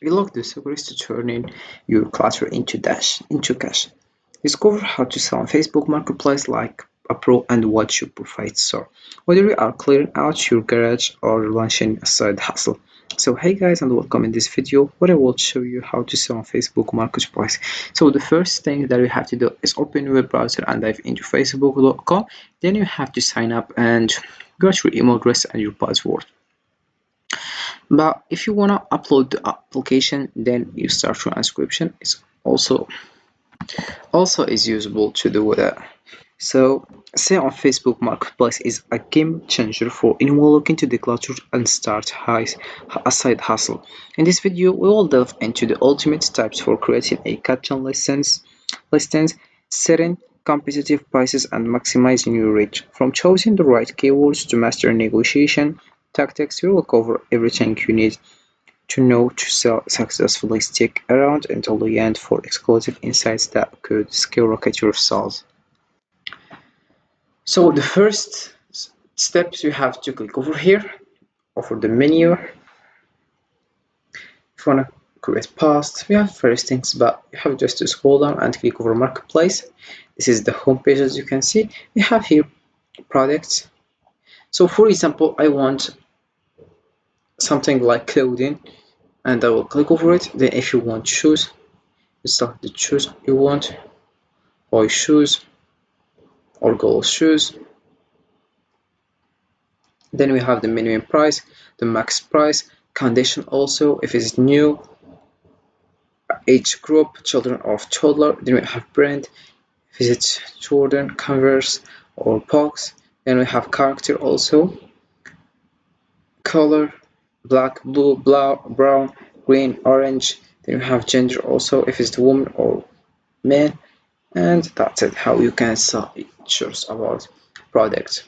Relock the secrets to turn in your clutter into cash. Discover how to sell on Facebook Marketplace like a pro and what your profits are. Whether you are clearing out your garage or launching a side hustle. So hey guys, and welcome in this video where I will show you how to sell on Facebook Marketplace. So the first thing that you have to do is open your web browser and dive into facebook.com. Then you have to sign up and get your email address and your password. But if you wanna upload the application, then you start your inscription. It's also is usable to do that. So, sale on Facebook Marketplace is a game changer for anyone looking to declutter and start a side hustle. In this video, we will delve into the ultimate steps for creating a custom listings, setting competitive prices, and maximizing your reach. From choosing the right keywords to mastering negotiation tactics, we will cover everything you need to know to sell successfully. Stick around until the end for exclusive insights that could skyrocket your sales. So the first steps you have to click over here, over the menu. If you want to create post, we have first things, but you have just to scroll down and click over marketplace. This is the home page. As you can see, we have here products. So for example, I want something like clothing, and I will click over it. Then if you want shoes, you select the shoes you want, boy shoes or girl shoes. Then we have the minimum price, the max price, condition also, if it's new, age group, children or toddler. Then we have brand, if it's Jordan, Converse or Pox. Then we have character also, color, black, blue, brown, green, orange. Then we have gender also, if it's the woman or man. And that's it, how you can sell features about products.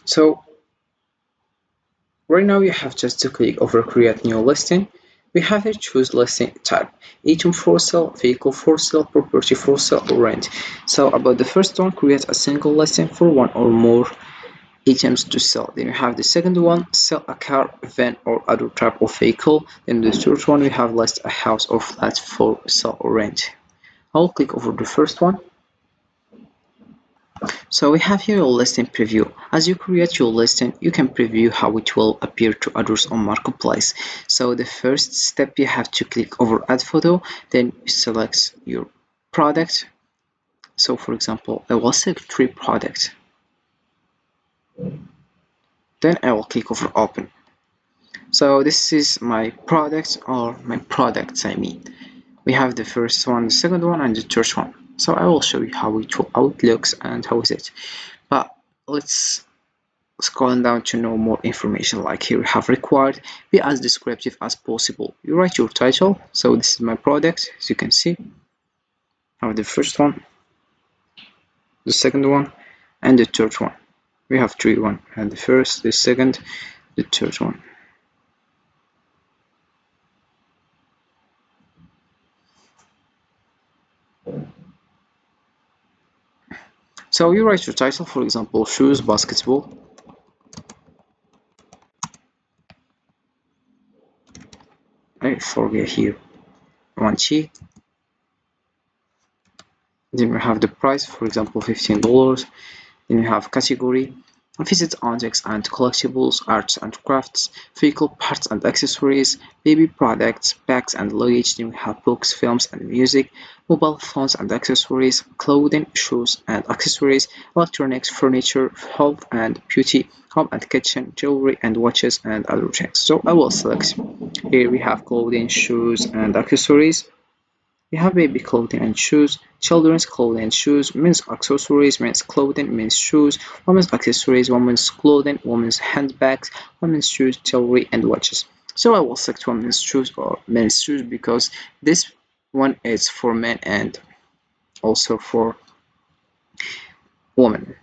So right now you have just to click over create new listing. We have here choose listing type, item for sale, vehicle for sale, property for sale, or rent. So about the first one, create a single listing for one or more items to sell. Then you have the second one, sell a car, van, or other type of vehicle. Then the third one, we have list a house or flat for sale or rent. I'll click over the first one. So we have here a listing preview. As you create your listing, you can preview how it will appear to others on Marketplace. So the first step, you have to click over add photo, then you select your product. So for example, I will select 3 products. Then I will click over open. So this is my product, or my products I mean. We have the first one, the second one, and the third one. So I will show you how it looks and how is it. But let's scroll down to know more information. Like here we have required, be as descriptive as possible. You write your title. So this is my product, as you can see. I have the first one, the second one, and the third one. We have 3 one, and the first, the second, the third one. So you write your title, for example, shoes, basketball. I forget here, 1G. Then we have the price, for example, $15. Then we have category, visit antiques and collectibles, arts and crafts, vehicle parts and accessories, baby products, bags and luggage. Then we have books, films and music, mobile phones and accessories, clothing, shoes and accessories, electronics, furniture, health and beauty, home and kitchen, jewelry and watches and other things. So I will select. Here we have clothing, shoes and accessories. We have baby clothing and shoes, children's clothing and shoes, men's accessories, men's clothing, men's shoes, women's accessories, women's clothing, women's handbags, women's shoes, jewelry, and watches. So I will select women's shoes or men's shoes because this one is for men and also for women.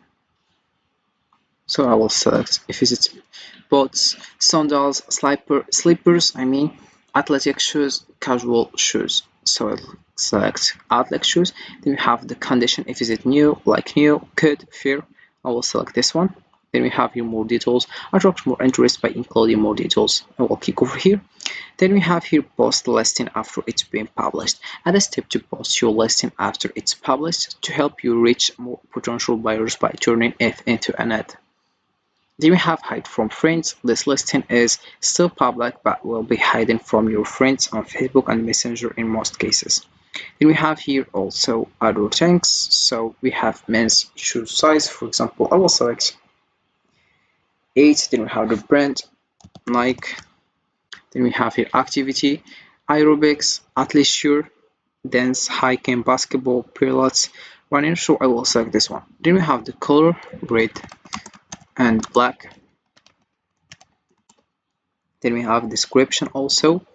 So I will select if it's boots, sandals, slippers, athletic shoes, casual shoes. So I'll select athletic shoes. Then we have the condition, if is it new, like new, good, fair, I will select this one. Then we have here more details. Attract more interest by including more details. I will click over here. Then we have here post listing after it's been published. Add a step to post your listing after it's published to help you reach more potential buyers by turning it into an ad. Then we have hide from friends. This listing is still public but will be hidden from your friends on Facebook and Messenger in most cases. Then we have here also other things. So we have men's shoe size. For example, I will select 8. Then we have the brand Nike. Then we have here activity, aerobics, athleisure, dance, hiking, basketball, pilates, running. So I will select this one. Then we have the color red and black. Then we have description also.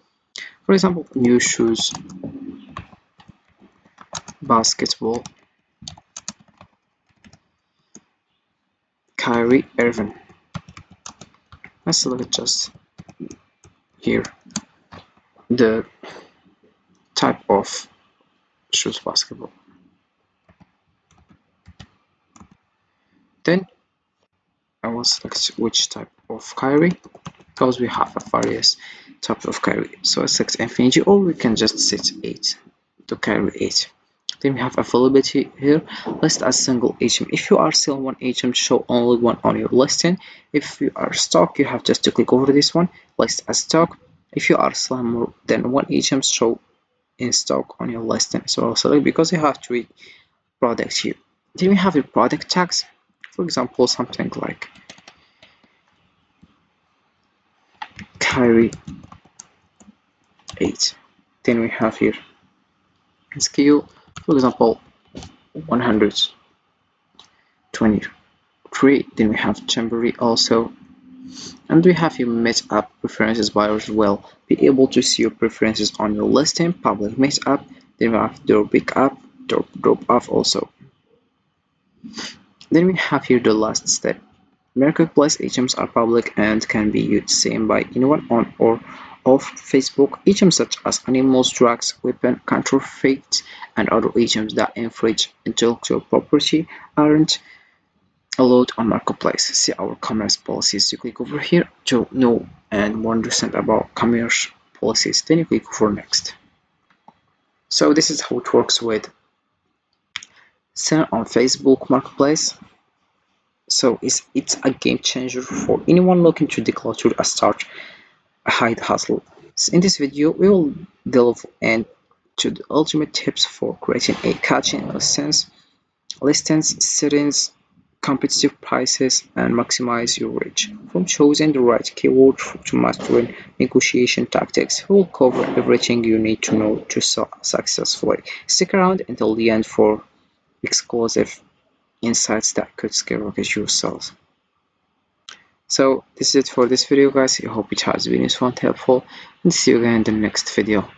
For example, new shoes, basketball, Kyrie Irving. Let's look at just here the type of shoes basketball. Then I will select which type of Kyrie because we have a various type of Kyrie. So I select Infinity, or we can just set 8 to Kyrie 8. Then we have availability here. List as single item. If you are selling one item, show only one on your listing. If you are stock, you have just to click over this one. List as stock. If you are selling more than one item, show in stock on your listing. So I'll select because you have 3 products here. Then we have your product tags. For example, something like Kyrie 8. Then we have here SKU, for example, 123. Then we have Chambery also, and we have your meetup preferences. Buyers will be able to see your preferences on your listing. Public meetup. Then we have drop pick up, drop off also. Then we have here the last step. Marketplace items are public and can be used seen by anyone on or off Facebook. Items such as animals, drugs, weapons, counterfeit, and other items that infringe intellectual property aren't allowed on Marketplace. See our commerce policies. You click over here to know and more understand about commerce policies. Then you click over next. So this is how it works with selling on Facebook Marketplace. So it's a game changer for anyone looking to declutter a start a side hustle. So in this video, we will delve into the ultimate tips for creating a catching listings, settings, competitive prices, and maximize your reach. From choosing the right keyword to mastering negotiation tactics, we will cover everything you need to know to sell successfully. Stick around until the end for exclusive insights that could skyrocket your sales. So this is it for this video, guys. I hope it has been useful and helpful, and see you again in the next video.